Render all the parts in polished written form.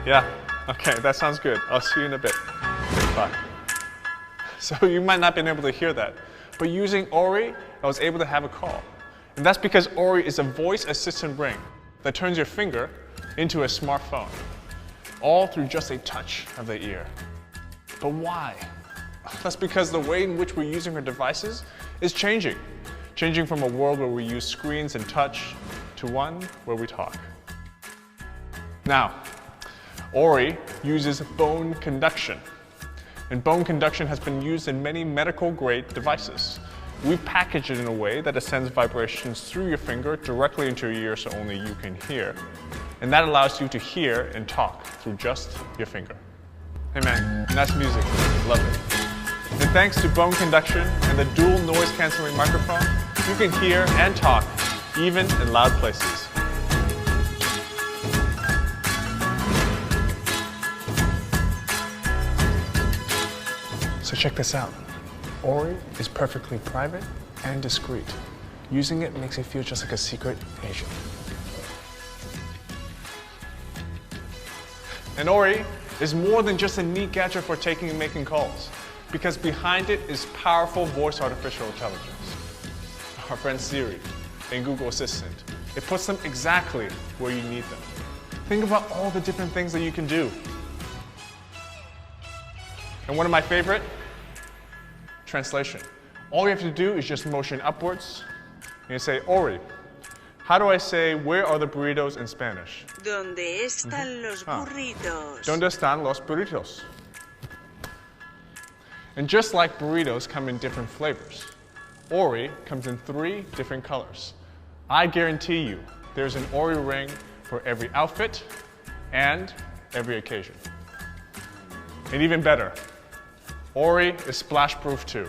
Yeah, okay, that sounds good. I'll see you in a bit. Bye. So you might not have been able to hear that, but using Ori, I was able to have a call. And that's because Ori is a voice assistant ring that turns your finger into a smartphone, all through just a touch of the ear. But why? That's because the way in which we're using our devices is changing from a world where we use screens and touch to one where we talk. Now, Ori uses bone conduction. And bone conduction has been used in many medical-grade devices. We've packaged it in a way that it sends vibrations through your finger directly into your ear so only you can hear. And that allows you to hear and talk through just your finger. Hey man, nice music. Love it. And thanks to bone conduction and the dual noise-canceling microphone, you can hear and talk even in loud places. So check this out. Ori is perfectly private and discreet. Using it makes it feel just like a secret agent. And Ori is more than just a neat gadget for taking and making calls, because behind it is powerful voice artificial intelligence. Our friend Siri and Google Assistant. It puts them exactly where you need them. Think about all the different things that you can do. And one of my favorite, translation. All you have to do is just motion upwards and you say, Ori, how do I say where are the burritos in Spanish? ¿Dónde están los burritos? ¿Dónde están los burritos? And just like burritos come in different flavors, Ori comes in 3 different colors. I guarantee you there's an Ori ring for every outfit and every occasion. And even better, Ori is splash-proof too.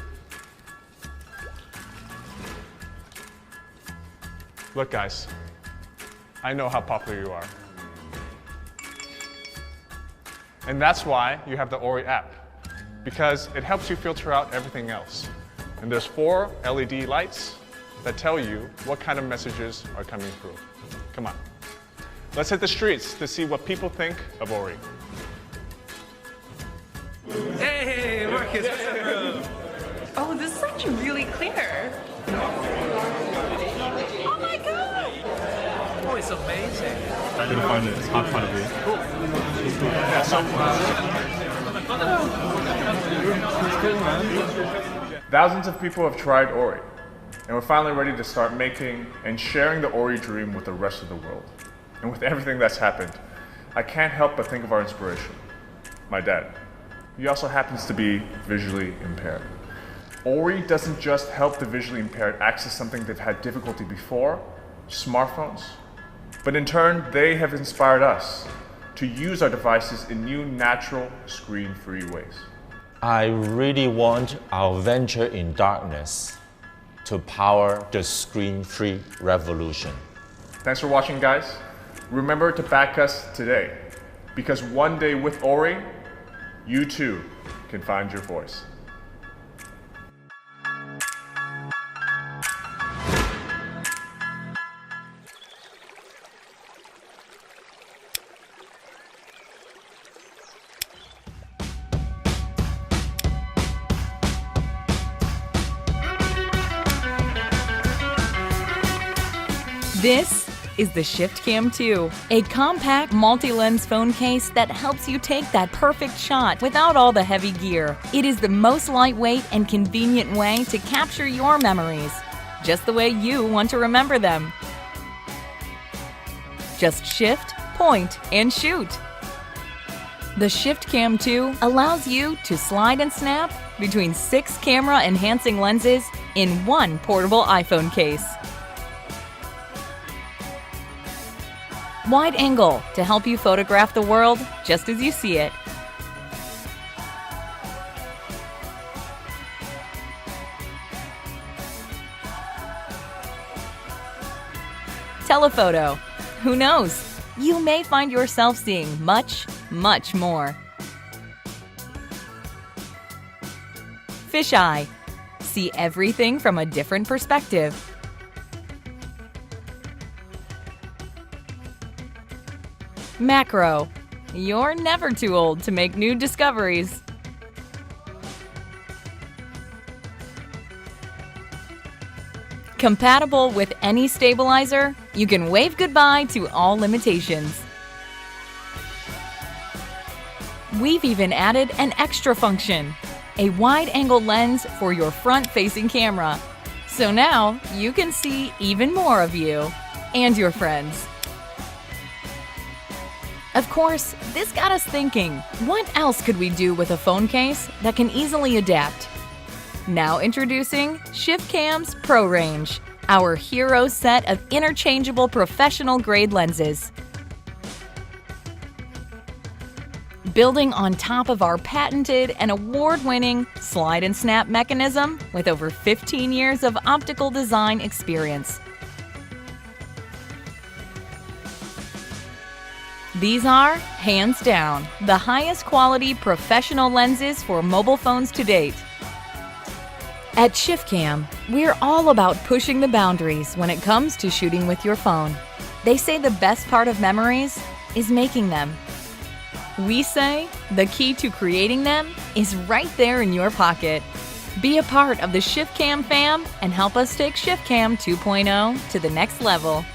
Look guys, I know how popular you are. And that's why you have the Ori app, because it helps you filter out everything else. And there's 4 LED lights that tell you what kind of messages are coming through. Come on, let's hit the streets to see what people think of Ori. Hey, Marcus, what's up, bro? Oh, this is actually really clear. Oh my god! Oh, it's amazing. I didn't find it. It's hard to find a view. Yeah, so thousands of people have tried Ori, and we're finally ready to start making and sharing the Ori dream with the rest of the world. And with everything that's happened, I can't help but think of our inspiration, my dad. He also happens to be visually impaired. Ori doesn't just help the visually impaired access something they've had difficulty before, smartphones, but in turn, they have inspired us to use our devices in new, natural, screen-free ways. I really want our venture in darkness to power the screen-free revolution. Thanks for watching, guys. Remember to back us today, because one day with Ori, you too can find your voice. This is the Shift Cam 2, a compact multi-lens phone case that helps you take that perfect shot without all the heavy gear. It is the most lightweight and convenient way to capture your memories, just the way you want to remember them. Just shift, point, and shoot. The Shift Cam 2 allows you to slide and snap between 6 camera-enhancing lenses in one portable iPhone case. Wide angle to help you photograph the world just as you see it. Telephoto. Who knows? You may find yourself seeing much, much more. Fisheye. See everything from a different perspective. Macro. You're never too old to make new discoveries. Compatible with any stabilizer, you can wave goodbye to all limitations. We've even added an extra function, a wide-angle lens for your front-facing camera. So now you can see even more of you and your friends. Of course, this got us thinking, what else could we do with a phone case that can easily adapt? Now introducing ShiftCam's Pro Range, our hero set of interchangeable professional-grade lenses. Building on top of our patented and award-winning slide and snap mechanism with over 15 years of optical design experience. These are, hands down, the highest quality professional lenses for mobile phones to date. At ShiftCam, we're all about pushing the boundaries when it comes to shooting with your phone. They say the best part of memories is making them. We say the key to creating them is right there in your pocket. Be a part of the ShiftCam fam and help us take ShiftCam 2.0 to the next level.